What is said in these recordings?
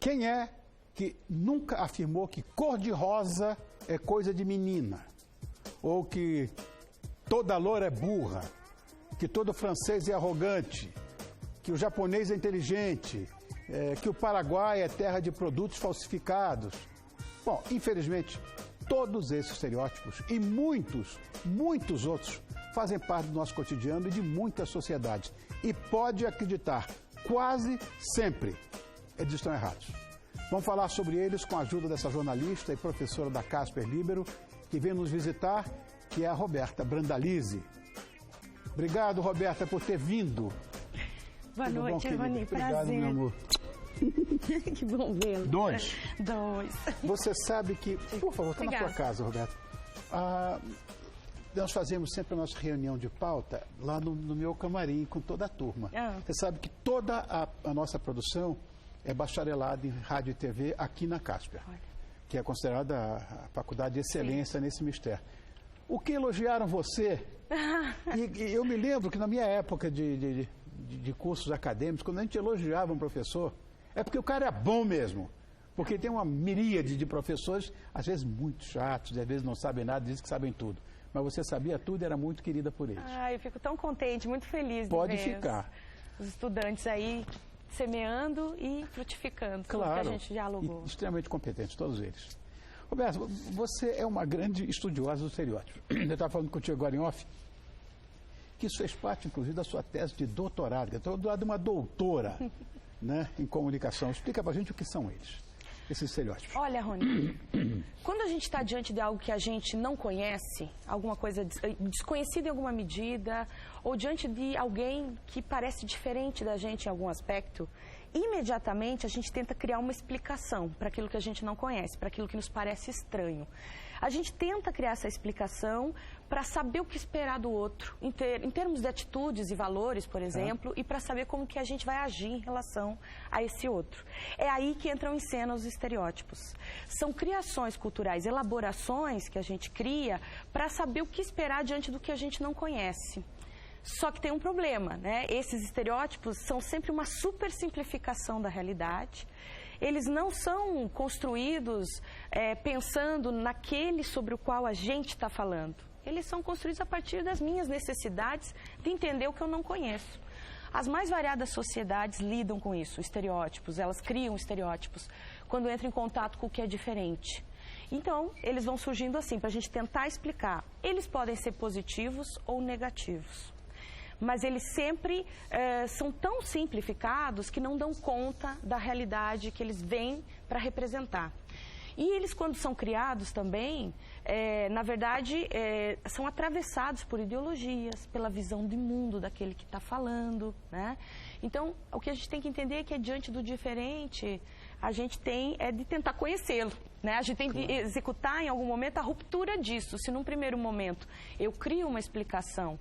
Quem é que nunca afirmou que cor-de-rosa é coisa de menina? Ou que toda loura é burra? Que todo francês é arrogante? Que o japonês é inteligente? Que o Paraguai é terra de produtos falsificados? Bom, infelizmente, todos esses estereótipos e muitos outros fazem parte do nosso cotidiano e de muitas sociedades. E pode acreditar, quase sempre eles estão errados. Vamos falar sobre eles com a ajuda dessa jornalista e professora da Casper Libero, que vem nos visitar, que é a Roberta Brandalize. Obrigado, Roberta, por ter vindo. Boa noite, Rony. Prazer. Obrigado, meu amor. Que bom vê-lo. Dois. Você sabe que... Por favor, está na sua casa, Roberta. Nós fazemos sempre a nossa reunião de pauta lá no meu camarim com toda a turma. Você sabe que toda a nossa produção é bacharelada em rádio e TV aqui na Casper, que é considerada a faculdade de excelência nesse mistério. O que elogiaram você, e eu me lembro que na minha época de cursos acadêmicos, quando a gente elogiava um professor, é porque o cara é bom mesmo. Porque tem uma miríade de professores, às vezes muito chatos, às vezes não sabem nada, dizem que sabem tudo. Mas você sabia tudo e era muito querida por eles. Eu fico tão contente, muito feliz de Pode ver ficar. Os estudantes aí semeando e frutificando. Claro, tudo que a gente dialogou. Extremamente competentes, todos eles. Roberto, você é uma grande estudiosa do estereótipo. Eu estava falando contigo agora em off, que isso fez parte, inclusive, da sua tese de doutorado, que é do lado de uma doutora né, em comunicação. Explica pra gente o que são eles, esses estereótipos. Olha, Rony, quando a gente está diante de algo que a gente não conhece, alguma coisa desconhecida em alguma medida, ou diante de alguém que parece diferente da gente em algum aspecto, imediatamente a gente tenta criar uma explicação para aquilo que a gente não conhece, para aquilo que nos parece estranho. A gente tenta criar essa explicação para saber o que esperar do outro, em termos de atitudes e valores, por exemplo, e para saber como que a gente vai agir em relação a esse outro. É aí que entram em cena os estereótipos. São criações culturais, elaborações que a gente cria para saber o que esperar diante do que a gente não conhece. Só que tem um problema, né? Esses estereótipos são sempre uma super simplificação da realidade. Eles não são construídos pensando naquele sobre o qual a gente está falando. Eles são construídos a partir das minhas necessidades de entender o que eu não conheço. As mais variadas sociedades lidam com isso, estereótipos, elas criam estereótipos quando entram em contato com o que é diferente. Então, eles vão surgindo assim, para a gente tentar explicar. Eles podem ser positivos ou negativos. Mas eles sempre são tão simplificados que não dão conta da realidade que eles vêm para representar. E eles, quando são criados também, na verdade, são atravessados por ideologias, pela visão de mundo daquele que está falando, né? Então, o que a gente tem que entender é que, diante do diferente, a gente tem de tentar conhecê-lo, né? A gente tem que executar, em algum momento, a ruptura disso. Se, num primeiro momento, eu crio uma explicação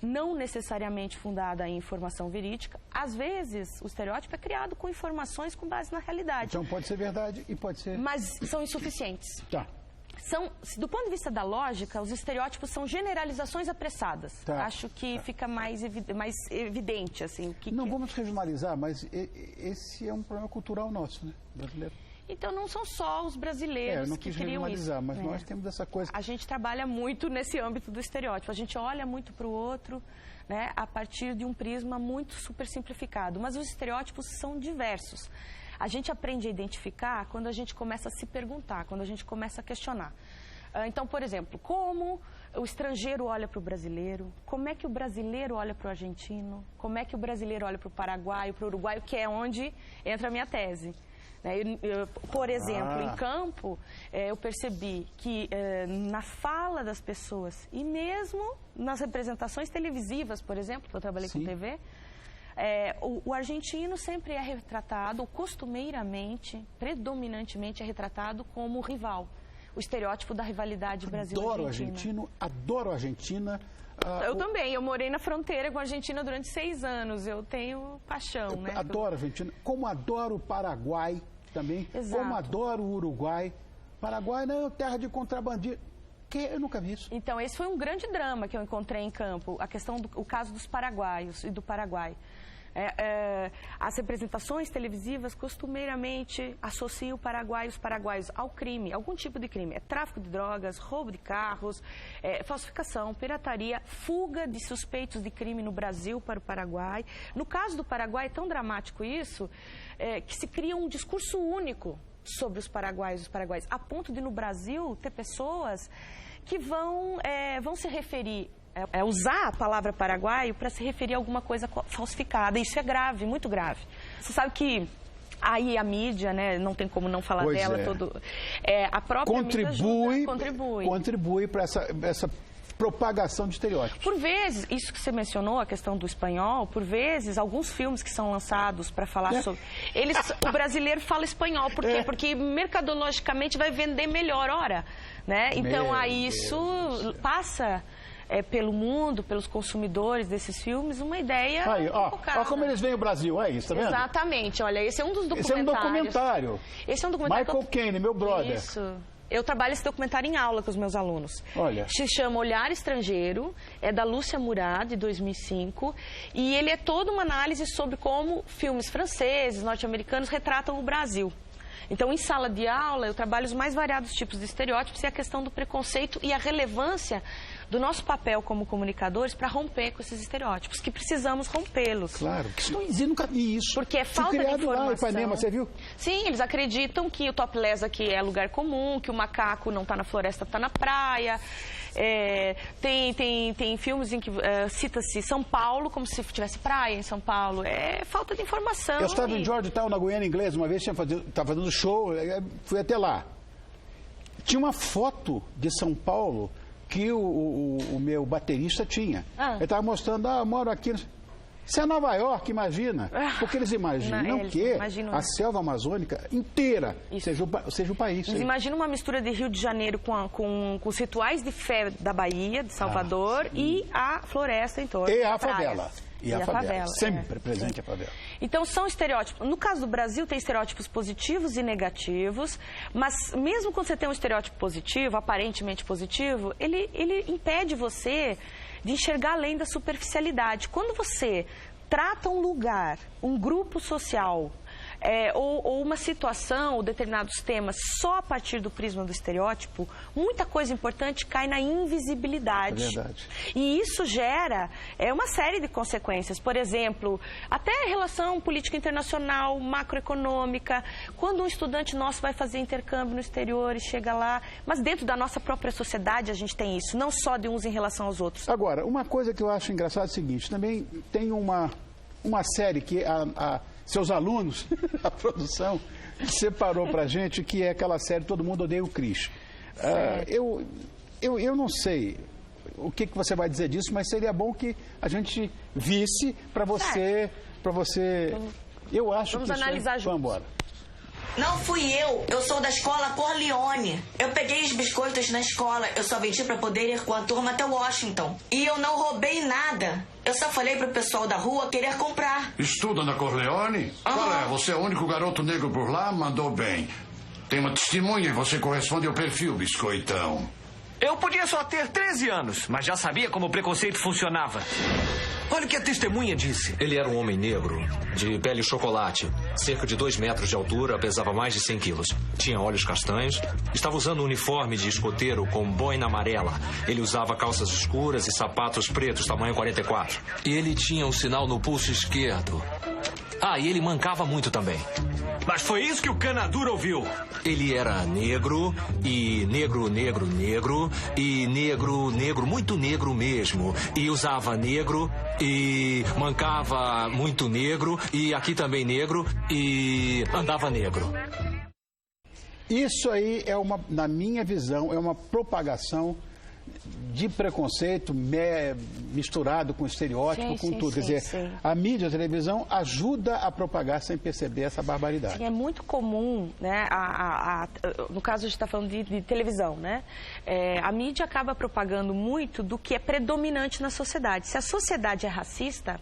não necessariamente fundada em informação verídica, às vezes o estereótipo é criado com informações com base na realidade. Então pode ser verdade e pode ser... Mas são insuficientes. Tá. Do ponto de vista da lógica, os estereótipos são generalizações apressadas. Tá. Acho que fica mais evidente, assim. Não vamos regionalizar, mas esse é um problema cultural nosso, né, brasileiro. Então, não são só os brasileiros não que quis criam isso. Mas nós temos essa coisa... A gente trabalha muito nesse âmbito do estereótipo. A gente olha muito para o outro, né, a partir de um prisma muito super simplificado. Mas os estereótipos são diversos. A gente aprende a identificar quando a gente começa a se perguntar, quando a gente começa a questionar. Então, por exemplo, como o estrangeiro olha para o brasileiro, como é que o brasileiro olha para o argentino, como é que o brasileiro olha para o paraguaio, para o uruguaio, que é onde entra a minha tese. Por exemplo, em campo, eu percebi que na fala das pessoas e mesmo nas representações televisivas, por exemplo, que eu trabalhei com TV, o argentino sempre é retratado, costumeiramente, predominantemente é retratado como rival. O estereótipo da rivalidade Brasil-Argentina. Adoro a Argentina. Eu também, eu morei na fronteira com a Argentina durante 6 anos, eu tenho paixão, né? Adoro a Argentina, como adoro o Paraguai também, Exato. Como adoro o Uruguai. Paraguai não é terra de contrabandido. Eu nunca vi isso. Então, esse foi um grande drama que eu encontrei em campo, o caso dos paraguaios e do Paraguai. As representações televisivas costumeiramente associam os paraguaios ao crime, algum tipo de crime. É tráfico de drogas, roubo de carros, falsificação, pirataria, fuga de suspeitos de crime no Brasil para o Paraguai. No caso do Paraguai, é tão dramático isso, que se cria um discurso único sobre os paraguaios, a ponto de no Brasil ter pessoas que vão se referir, usar a palavra paraguaio para se referir a alguma coisa falsificada. Isso é grave, muito grave. Você sabe que aí a mídia, né, não tem como não falar dela. A própria mídia contribui para essa propagação de estereótipos. Por vezes, isso que você mencionou, a questão do espanhol, por vezes, alguns filmes que são lançados para falar sobre... o brasileiro fala espanhol, por quê? Porque mercadologicamente vai vender melhor, né? Então, aí isso passa pelo mundo, pelos consumidores desses filmes, uma ideia... Olha como eles veem o Brasil, é isso, tá vendo? Exatamente, olha, esse é um dos documentários. Esse é um documentário. Michael Caine, meu brother. Isso. Eu trabalho esse documentário em aula com os meus alunos. Olha. Se chama Olhar Estrangeiro, é da Lúcia Murad, de 2005, e ele é toda uma análise sobre como filmes franceses, norte-americanos retratam o Brasil. Então, em sala de aula, eu trabalho os mais variados tipos de estereótipos e a questão do preconceito e a relevância do nosso papel como comunicadores para romper com esses estereótipos, que precisamos rompê-los. Claro, que isso não existe, nunca vi isso. Porque é falta de informação. Lá em Ipanema, você viu? Sim, eles acreditam que o topless aqui é lugar comum, que o macaco não está na floresta, está na praia. Tem filmes em que cita-se São Paulo como se tivesse praia em São Paulo. É falta de informação. Eu estava em Georgetown, na Guiana Inglesa, uma vez estava fazendo show, fui até lá. Tinha uma foto de São Paulo que o meu baterista tinha. Ele estava mostrando, eu moro aqui. Isso é Nova York, imagina. Porque eles imaginam que a selva amazônica inteira seja o país. Eles imaginam uma mistura de Rio de Janeiro com os rituais de fé da Bahia, de Salvador, e a floresta em torno. E a favela. E a favela. Sempre presente a favela. Então, são estereótipos. No caso do Brasil, tem estereótipos positivos e negativos, mas mesmo quando você tem um estereótipo positivo, aparentemente positivo, ele impede você de enxergar além da superficialidade. Quando você trata um lugar, um grupo social, ou uma situação, ou determinados temas, só a partir do prisma do estereótipo, muita coisa importante cai na invisibilidade. É verdade. E isso gera uma série de consequências. Por exemplo, até relação política internacional, macroeconômica. Quando um estudante nosso vai fazer intercâmbio no exterior e chega lá, mas dentro da nossa própria sociedade a gente tem isso, não só de uns em relação aos outros. Agora, uma coisa que eu acho engraçada é o seguinte, também tem uma série que seus alunos, a produção, separou pra gente, que é aquela série Todo Mundo Odeia o Chris. Eu não sei o que você vai dizer disso, mas seria bom que a gente visse para você... Eu acho Vamos que analisar juntos. Vamos embora. Não fui eu sou da escola Corleone. Eu peguei os biscoitos na escola, eu só vendi pra poder ir com a turma até Washington. E eu não roubei nada. Eu só falei pro pessoal da rua querer comprar. Estuda na Corleone? Qual é? Você é o único garoto negro por lá? Mandou bem. Tem uma testemunha e você corresponde ao perfil, biscoitão. Eu podia só ter 13 anos, mas já sabia como o preconceito funcionava. Olha o que a testemunha disse. Ele era um homem negro, de pele chocolate, cerca de 2 metros de altura, pesava mais de 100 quilos. Tinha olhos castanhos, estava usando um uniforme de escoteiro com boina amarela. Ele usava calças escuras e sapatos pretos, tamanho 44. E ele tinha um sinal no pulso esquerdo. E ele mancava muito também. Mas foi isso que o Canadura ouviu. Ele era negro, e negro, e negro, muito negro mesmo. E usava negro, e mancava muito negro, e aqui também negro, e andava negro. Isso aí na minha visão, é uma propagação de preconceito misturado com estereótipo, com tudo. Quer dizer, a mídia, a televisão ajuda a propagar sem perceber essa barbaridade. Sim, é muito comum, né? No caso, a gente está falando de televisão, né? A mídia acaba propagando muito do que é predominante na sociedade. Se a sociedade é racista,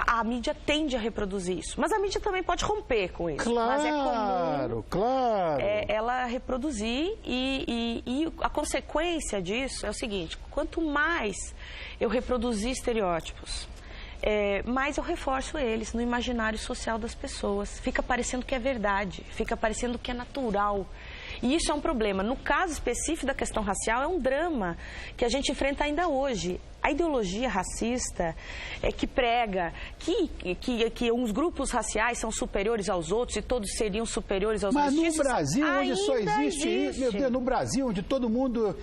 a mídia tende a reproduzir isso. Mas a mídia também pode romper com isso. Claro, mas é comum, claro. Ela reproduzir e a consequência disso é o seguinte: quanto mais eu reproduzir estereótipos, Mas eu reforço eles no imaginário social das pessoas. Fica parecendo que é verdade, fica parecendo que é natural. E isso é um problema. No caso específico da questão racial, é um drama que a gente enfrenta ainda hoje. A ideologia racista que prega que uns grupos raciais são superiores aos outros e todos seriam superiores aos mestiços. Mas no Brasil, onde só existe isso, meu Deus, no Brasil, onde todo mundo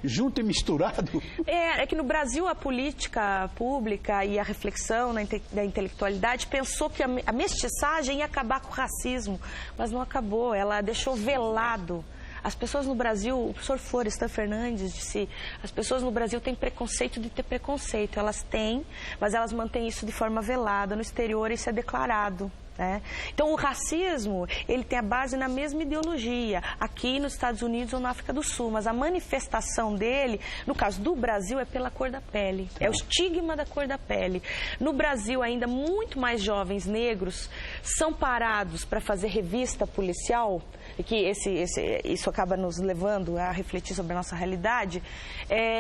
junto e misturado. É que no Brasil a política pública e a reflexão da intelectualidade pensou que a mestiçagem ia acabar com o racismo, mas não acabou, ela deixou velado. As pessoas no Brasil, o professor Florestan Fernandes disse, as pessoas no Brasil têm preconceito de ter preconceito. Elas têm, mas elas mantêm isso de forma velada. No exterior isso é declarado. Né? Então o racismo, ele tem a base na mesma ideologia, aqui nos Estados Unidos ou na África do Sul, mas a manifestação dele, no caso do Brasil, é pela cor da pele, é o estigma da cor da pele. No Brasil, ainda muito mais jovens negros são parados para fazer revista policial, e que isso acaba nos levando a refletir sobre a nossa realidade,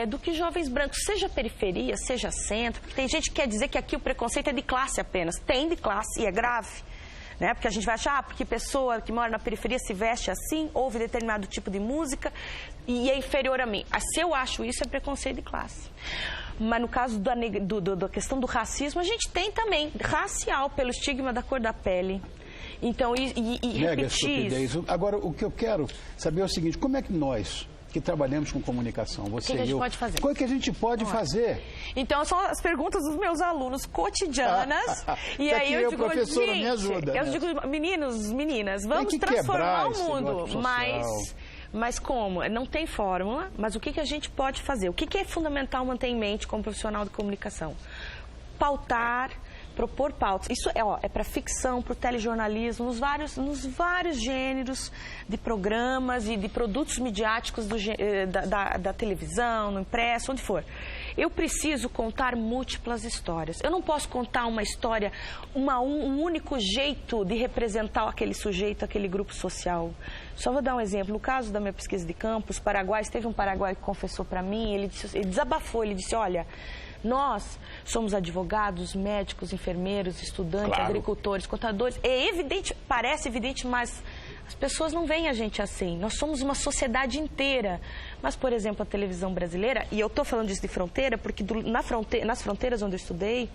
do que jovens brancos, seja periferia, seja centro, porque tem gente que quer dizer que aqui o preconceito é de classe apenas, tem de classe e é grave. Né? Porque a gente vai achar, porque pessoa que mora na periferia se veste assim, ouve determinado tipo de música e é inferior a mim. Se eu acho isso, é preconceito de classe. Mas no caso da questão do racismo, a gente tem também racial, pelo estigma da cor da pele. Então, repetir isso. Agora, o que eu quero saber é o seguinte, como é que nós, que trabalhamos com comunicação, você e eu... O que a gente pode fazer? O que a gente pode fazer? Então, são as perguntas dos meus alunos cotidianas. E aí eu digo, professora, me ajuda. Eu digo, meninos, meninas, vamos transformar o mundo. Mas como? Não tem fórmula, mas o que a gente pode fazer? O que é fundamental manter em mente como profissional de comunicação? Pautar, propor pautas. Isso é para ficção, para o telejornalismo, nos vários gêneros de programas e de produtos midiáticos da televisão, no impresso, onde for. Eu preciso contar múltiplas histórias. Eu não posso contar uma história, um único jeito de representar aquele sujeito, aquele grupo social. Só vou dar um exemplo. No caso da minha pesquisa de campo, os paraguaios, teve um paraguaio que confessou para mim, ele desabafou, ele disse, olha, nós somos advogados, médicos, enfermeiros, estudantes, agricultores, contadores. É evidente, parece evidente, mas as pessoas não veem a gente assim. Nós somos uma sociedade inteira. Mas, por exemplo, a televisão brasileira, e eu estou falando disso de fronteira, porque nas fronteiras onde eu estudei,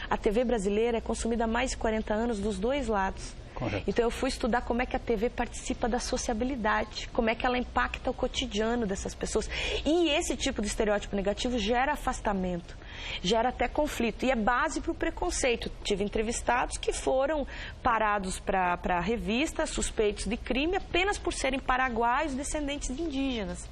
a TV brasileira é consumida há mais de 40 anos dos dois lados. Correto. Então eu fui estudar como é que a TV participa da sociabilidade, como é que ela impacta o cotidiano dessas pessoas. E esse tipo de estereótipo negativo gera afastamento, gera até conflito. E é base para o preconceito. Tive entrevistados que foram parados para a revista, suspeitos de crime, apenas por serem paraguaios, descendentes de indígenas.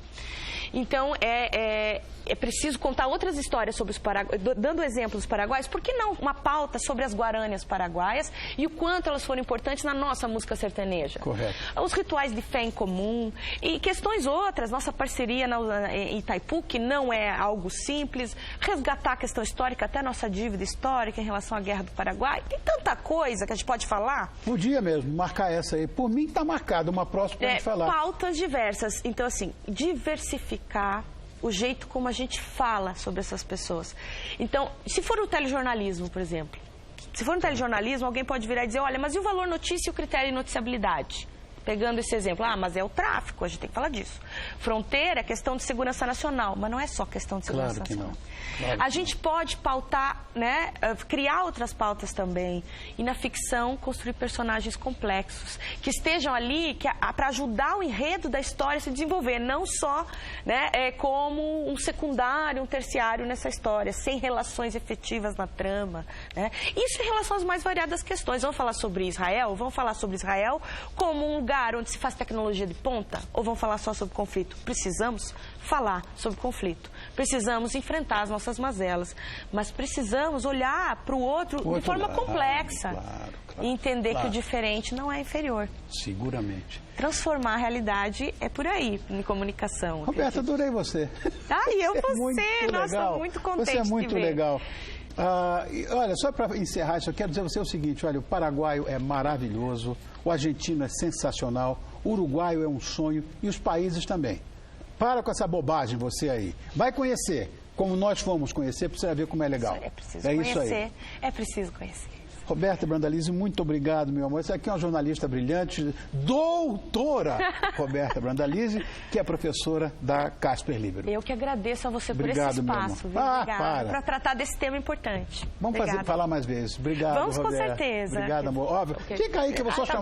Então, é preciso contar outras histórias sobre os paraguaios, dando exemplos dos paraguaios, por que não uma pauta sobre as guarânias paraguaias e o quanto elas foram importantes na nossa música sertaneja. Correto. Os rituais de fé em comum e questões outras, nossa parceria em Itaipu, que não é algo simples, resgatar a questão histórica, até nossa dívida histórica em relação à Guerra do Paraguai. Tem tanta coisa que a gente pode falar. Podia mesmo marcar essa aí. Por mim está marcado, uma próxima para a gente falar. Pautas diversas. Então, assim, diversificar o jeito como a gente fala sobre essas pessoas. Então, se for o telejornalismo, por exemplo, se for no telejornalismo, alguém pode virar e dizer, olha, mas e o valor notícia e o critério de noticiabilidade? Pegando esse exemplo, mas é o tráfico, a gente tem que falar disso. Fronteira é questão de segurança nacional, mas não é só questão de segurança nacional. Claro a gente pode pautar, né, criar outras pautas também. E na ficção, construir personagens complexos, que estejam ali para ajudar o enredo da história a se desenvolver, não só, né, como um secundário, um terciário nessa história, sem relações efetivas na trama. Né? Isso em relação às mais variadas questões. Vamos falar sobre Israel? Vamos falar sobre Israel como um lugar onde se faz tecnologia de ponta? Ou vamos falar só sobre conflito? Precisamos falar sobre conflito. Precisamos enfrentar as nossas mazelas. Mas precisamos olhar para o outro de forma complexa. E entender que o diferente não é inferior. Seguramente. Transformar a realidade é por aí, em comunicação. Roberta, adorei você. E eu você. Nossa, estou muito contente. Você é muito de ver. legal. Olha, só para encerrar isso, eu quero dizer a você o seguinte, olha, o paraguaio é maravilhoso, o argentino é sensacional, o uruguaio é um sonho e os países também. Para com essa bobagem você aí. Vai conhecer. como nós fomos conhecer, para você ver como é legal. É preciso conhecer. Isso aí. É preciso conhecer. Roberta Brandalize, muito obrigado, meu amor. Essa aqui é uma jornalista brilhante, doutora Roberta Brandalize, que é professora da Casper Libero. Eu que agradeço a você Obrigado, por esse espaço. meu amor. Para tratar desse tema importante. Vamos falar mais vezes. Obrigado, Vamos, Roberta. com certeza. Obrigado, amor. Óbvio. Fica aí que eu vou só chamar.